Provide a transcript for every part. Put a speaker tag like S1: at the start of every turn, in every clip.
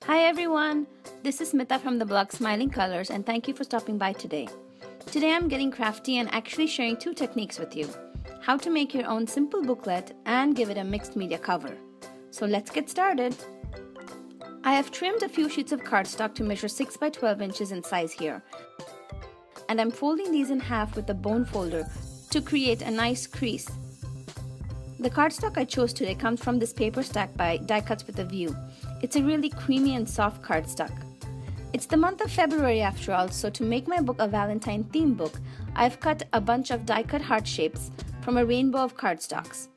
S1: Hi everyone, this is Smita from the blog Smiling Colors and thank you for stopping by today. Today I'm getting crafty and actually sharing two techniques with you. How to make your own simple booklet and give it a mixed media cover. So let's get started. I have trimmed a few sheets of cardstock to measure 6 by 12 inches in size here. And I'm folding these in half with a bone folder to create a nice crease. The cardstock I chose today comes from this paper stack by Die Cuts with a View. It's a really creamy and soft cardstock. It's the month of February after all, so to make my book a Valentine theme book, I've cut a bunch of die-cut heart shapes from a rainbow of cardstocks.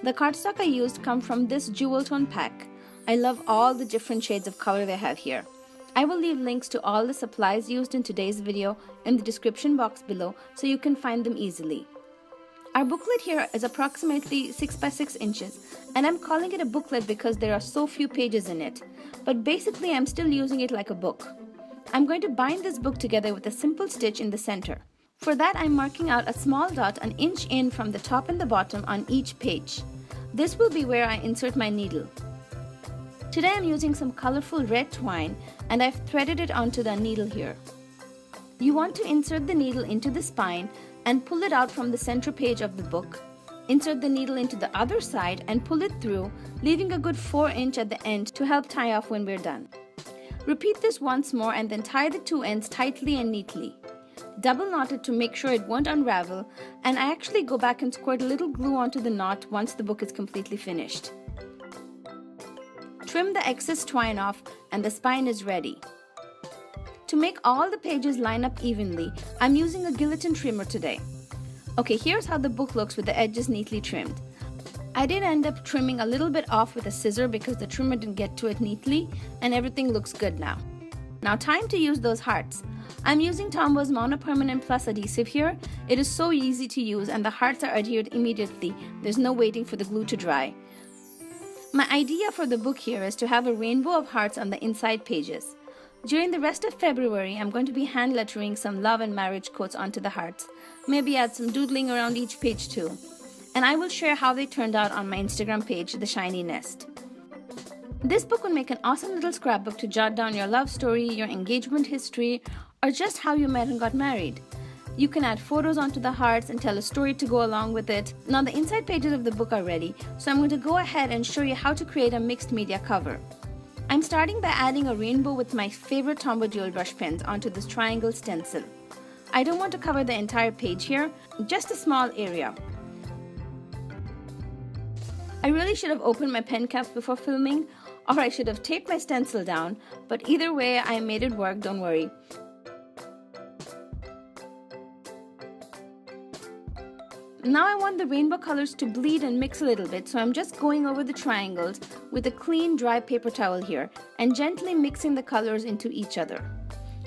S1: The cardstock I used come from this jewel tone pack. I love all the different shades of color they have here. I will leave links to all the supplies used in today's video in the description box below so you can find them easily. Our booklet here is approximately 6 by 6 inches and I'm calling it a booklet because there are so few pages in it, but basically I'm still using it like a book. I'm going to bind this book together with a simple stitch in the center. For that I'm marking out a small dot an inch in from the top and the bottom on each page. This will be where I insert my needle. Today I'm using some colorful red twine and I've threaded it onto the needle here. You want to insert the needle into the spine and pull it out from the center page of the book. Insert the needle into the other side and pull it through, leaving a good 4 inch at the end to help tie off when we're done. Repeat this once more and then tie the two ends tightly and neatly. Double knot it to make sure it won't unravel, and I actually go back and squirt a little glue onto the knot once the book is completely finished. Trim the excess twine off and the spine is ready. To make all the pages line up evenly, I'm using a guillotine trimmer today. Okay, here's how the book looks with the edges neatly trimmed. I did end up trimming a little bit off with a scissor because the trimmer didn't get to it neatly and everything looks good now. Now time to use those hearts. I'm using Tombo's Mono-Permanent Plus adhesive here. It is so easy to use and the hearts are adhered immediately. There's no waiting for the glue to dry. My idea for the book here is to have a rainbow of hearts on the inside pages. During the rest of February, I'm going to be hand lettering some love and marriage quotes onto the hearts. Maybe add some doodling around each page too. And I will share how they turned out on my Instagram page, The Shiny Nest. This book would make an awesome little scrapbook to jot down your love story, your engagement history, or just how you met and got married. You can add photos onto the hearts and tell a story to go along with it. Now the inside pages of the book are ready, so I'm going to go ahead and show you how to create a mixed media cover. I'm starting by adding a rainbow with my favorite Tombow dual brush pens onto this triangle stencil. I don't want to cover the entire page here, just a small area. I really should have opened my pen caps before filming, or I should have taped my stencil down, but either way I made it work, don't worry. Now I want the rainbow colors to bleed and mix a little bit, so I'm just going over the triangles with a clean dry paper towel here and gently mixing the colors into each other.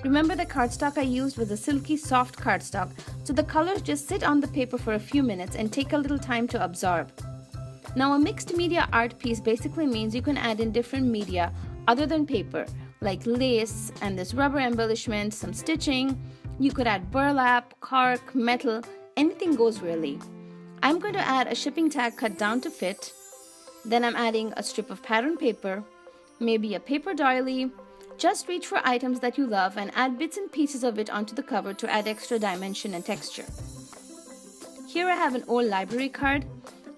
S1: Remember the cardstock I used was a silky soft cardstock, so the colors just sit on the paper for a few minutes and take a little time to absorb. Now a mixed media art piece basically means you can add in different media other than paper, like lace and this rubber embellishment, some stitching. You could add burlap, cork, metal, anything goes really. I'm going to add a shipping tag cut down to fit. Then I'm adding a strip of pattern paper, maybe a paper doily. Just reach for items that you love and add bits and pieces of it onto the cover to add extra dimension and texture. Here I have an old library card.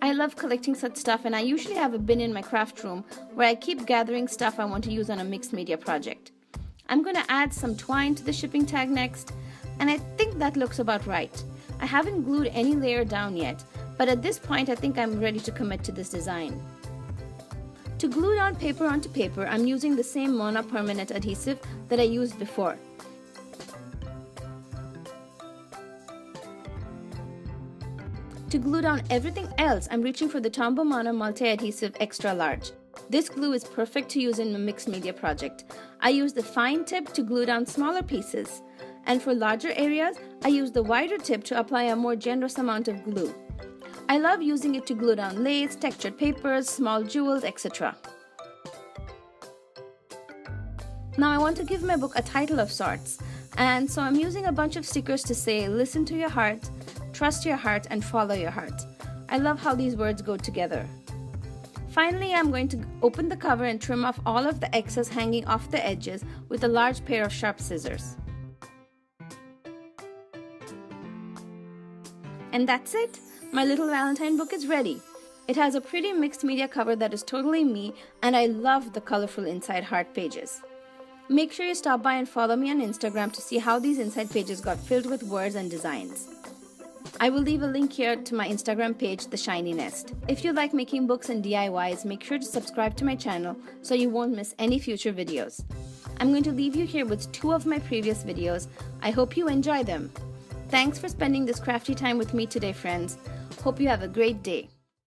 S1: I love collecting such stuff and I usually have a bin in my craft room where I keep gathering stuff I want to use on a mixed media project. I'm going to add some twine to the shipping tag next, and I think that looks about right. I haven't glued any layer down yet, but at this point I think I'm ready to commit to this design. To glue down paper onto paper, I'm using the same Mono-Permanent adhesive that I used before. To glue down everything else, I'm reaching for the Tombow Mono Multi-Adhesive Extra Large. This glue is perfect to use in a mixed media project. I use the fine tip to glue down smaller pieces, and for larger areas, I use the wider tip to apply a more generous amount of glue. I love using it to glue down lace, textured papers, small jewels, etc. Now I want to give my book a title of sorts, and so I'm using a bunch of stickers to say listen to your heart, trust your heart, and follow your heart. I love how these words go together. Finally, I'm going to open the cover and trim off all of the excess hanging off the edges with a large pair of sharp scissors. And that's it! My little Valentine book is ready. It has a pretty mixed media cover that is totally me, and I love the colorful inside heart pages. Make sure you stop by and follow me on Instagram to see how these inside pages got filled with words and designs. I will leave a link here to my Instagram page, The Shiny Nest. If you like making books and DIYs, make sure to subscribe to my channel so you won't miss any future videos. I'm going to leave you here with 2 of my previous videos. I hope you enjoy them. Thanks for spending this crafty time with me today, friends. Hope you have a great day.